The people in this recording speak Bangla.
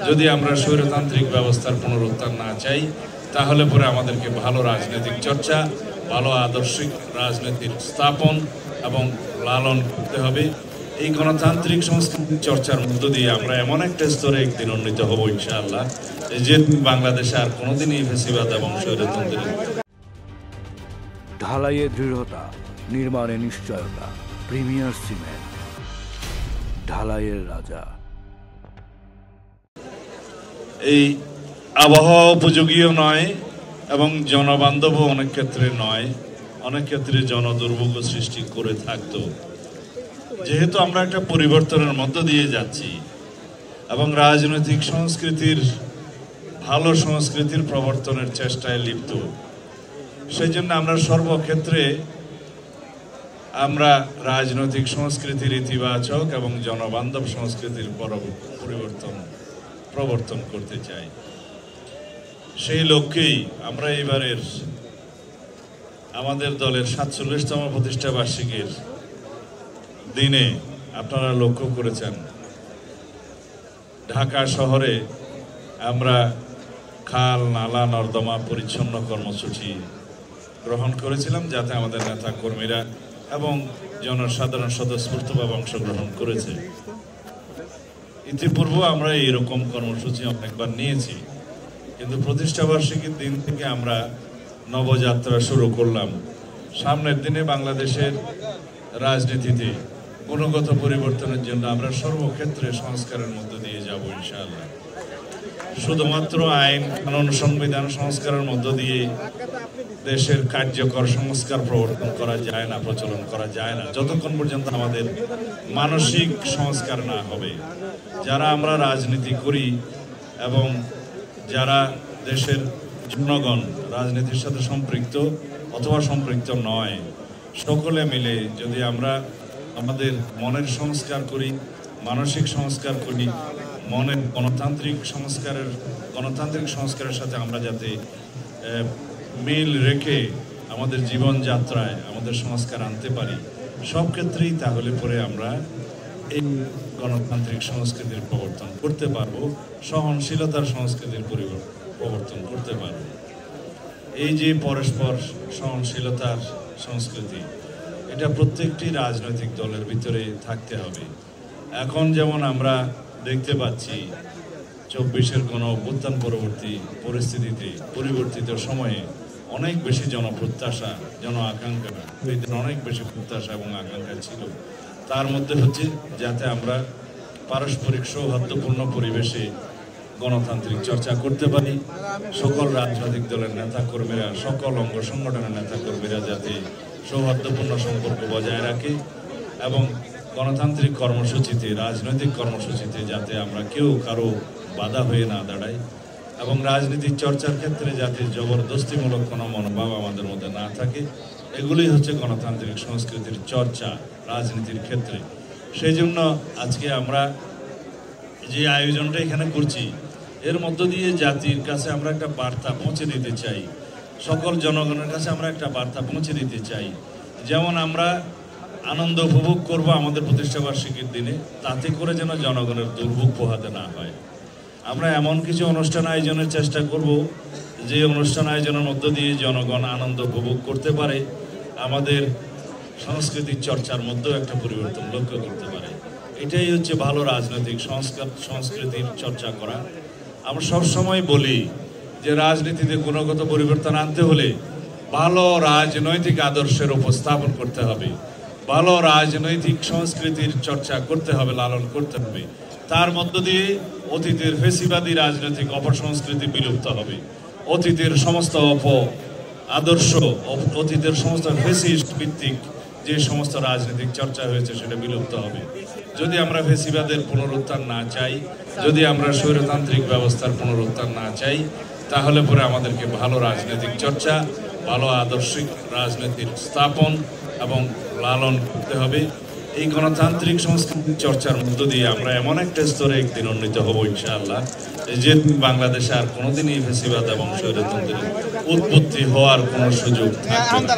যদি আমরা স্বৈরতান্ত্রিক ব্যবস্থার পুনরুত্থান না চাই, তাহলে পরে আমাদেরকে ভালো রাজনৈতিক চর্চা, ভালো আদর্শিক রাজনীতির স্থাপন এবং লালন করতে হবে। এই গণতান্ত্রিক সংস্কৃতি চর্চার মধ্য দিয়ে আমরা এমন একটা স্তরে একদিন উন্নীত হব ইনশাআল্লাহ, যে বাংলাদেশে আর কোনোদিনই ফ্যাসিবাদ এবং স্বৈরতন্ত্রের ঢালাইয়ে দৃঢ়তা, নির্মাণে নিশ্চয়তা। প্রিমিয়ার সিমেন্ট, ঢালাইয়ের রাজা। এই আবহাওয়া উপযোগীও নয় এবং জনবান্ধবও অনেক ক্ষেত্রে নয়, অনেক ক্ষেত্রে জনদুর্ভোগ সৃষ্টি করে থাকতো। যেহেতু আমরা একটা পরিবর্তনের মধ্য দিয়ে যাচ্ছি এবং রাজনৈতিক সংস্কৃতির ভালো সংস্কৃতির প্রবর্তনের চেষ্টায় লিপ্ত, সেই জন্য আমরা সর্বক্ষেত্রে আমরা রাজনৈতিক সংস্কৃতির ইতিবাচক এবং জনবান্ধব সংস্কৃতির প্রবর্তন করতে চাই। সেই লক্ষ্যেই আমরা এবারের আমাদের দলের ৪৭তম প্রতিষ্ঠা বার্ষিকীর দিনে আপনারা লক্ষ্য করেছেন, ঢাকা শহরে আমরা খাল, নালা, নর্দমা পরিচ্ছন্ন কর্মসূচি গ্রহণ করেছিলাম, যাতে আমাদের নেতা কর্মীরা এবং জনসাধারণ স্বতঃস্ফূর্তভাবে অংশগ্রহণ করেছে। ইতিপূর্বে আমরা এইরকম কর্মসূচি অনেকবার নিয়েছি, কিন্তু প্রতিষ্ঠাবার্ষিকীর দিন থেকে আমরা নবযাত্রা শুরু করলাম। সামনের দিনে বাংলাদেশের রাজনীতিতে গুণগত পরিবর্তনের জন্য আমরা সর্বক্ষেত্রে সংস্কারের মধ্য দিয়ে যাব ইনশাআল্লাহ। শুধুমাত্র আইন, কানুন, সংবিধান সংস্কারের মধ্য দিয়ে দেশের কার্যকর সংস্কার প্রবর্তন করা যায় না, প্রচলন করা যায় না, যতক্ষণ পর্যন্ত আমাদের মানসিক সংস্কার না হবে। যারা আমরা রাজনীতি করি এবং যারা দেশের জনগণ রাজনীতির সাথে সম্পৃক্ত অথবা সম্পৃক্ত নয়, সকলে মিলে যদি আমরা আমাদের মনের সংস্কার করি, মানসিক সংস্কার করি, মনের গণতান্ত্রিক সংস্কারের সাথে আমরা যাতে মিল রেখে আমাদের জীবনযাত্রায় আমাদের সংস্কার আনতে পারি সব ক্ষেত্রেই, তাহলে পরে আমরা এই গণতান্ত্রিক সংস্কৃতির প্রবর্তন করতে পারবো, সহনশীলতার সংস্কৃতির প্রবর্তন করতে পারবো। এই যে পরস্পর সহনশীলতার সংস্কৃতি, এটা প্রত্যেকটি রাজনৈতিক দলের ভিতরে থাকতে হবে। এখন যেমন আমরা দেখতে পাচ্ছি ২৪-এর গণঅভ্যুত্থান পরবর্তী পরিস্থিতিতে, পরিবর্তিত সময়ে অনেক বেশি জনপ্রত্যাশা, জন আকাঙ্ক্ষা, অনেক বেশি প্রত্যাশা এবং আকাঙ্ক্ষা ছিল। তার মধ্যে হচ্ছে যাতে আমরা পারস্পরিক সৌহার্দ্যপূর্ণ পরিবেশে গণতান্ত্রিক চর্চা করতে পারি। সকল রাজনৈতিক দলের নেতা কর্মীরা, সকল অঙ্গ সংগঠনের নেতা কর্মীরা যাতে সৌহার্দ্যপূর্ণ সম্পর্ক বজায় রাখে এবং গণতান্ত্রিক কর্মসূচিতে, রাজনৈতিক কর্মসূচিতে যাতে আমরা কেউ কারো বাধা হয়ে না দাঁড়াই এবং রাজনীতির চর্চার ক্ষেত্রে যাতে জবরদস্তিমূলক কোনো মনোভাব আমাদের মধ্যে না থাকে, এগুলোই হচ্ছে গণতান্ত্রিক সংস্কৃতির চর্চা রাজনীতির ক্ষেত্রে। সেই জন্য আজকে আমরা যে আয়োজনটা এখানে করছি, এর মধ্য দিয়ে জাতির কাছে আমরা একটা বার্তা পৌঁছে দিতে চাই, সকল জনগণের কাছে আমরা একটা বার্তা পৌঁছে দিতে চাই। যেমন আমরা আনন্দ উপভোগ করব আমাদের প্রতিষ্ঠাবার্ষিকীর দিনে, তাতে করে যেন জনগণের দুর্ভোগ পোহাতে না হয়। আমরা এমন কিছু অনুষ্ঠান আয়োজনের চেষ্টা করব যে অনুষ্ঠান আয়োজনের মধ্য দিয়ে জনগণ আনন্দ উপভোগ করতে পারে, আমাদের সাংস্কৃতিক চর্চার মধ্যেও একটা পরিবর্তন লক্ষ্য করতে পারে। এটাই হচ্ছে ভালো রাজনৈতিক সংস্কৃতির চর্চা করা। আমরা সবসময় বলি যে রাজনীতিতে গুণগত পরিবর্তন আনতে হলে ভালো রাজনৈতিক আদর্শের উপস্থাপন করতে হবে, ভালো রাজনৈতিক সংস্কৃতির চর্চা করতে হবে, লালন করতে হবে। তার মধ্য দিয়ে অতীতের ফেসিবাদী রাজনৈতিক অপসংস্কৃতি বিলুপ্ত হবে, অতীতের সমস্ত আদর্শ, অতীতের সমস্ত ফেসিস্ট ভিত্তিক যে সমস্ত রাজনৈতিক চর্চা হয়েছে সেটা বিলুপ্ত হবে। যদি আমরা ফেসিবাদের পুনরুত্থান না চাই, যদি আমরা স্বৈরতান্ত্রিক ব্যবস্থার পুনরুত্থান না চাই, তাহলে পরে আমাদেরকে ভালো রাজনৈতিক চর্চা, ভালো আদর্শিক রাজনীতির স্থাপন এবং লালন করতে হবে। এই গণতান্ত্রিক সংস্কৃতি চর্চার মধ্য দিয়ে আমরা এমন একটা স্তরে একদিন উন্নীত হব ইনশাআল্লাহ, যে বাংলাদেশে আর কোনোদিনই ফেসিবাদ এবং স্বৈরতন্ত্রের উৎপত্তি হওয়ার কোনো সুযোগ থাকবে না।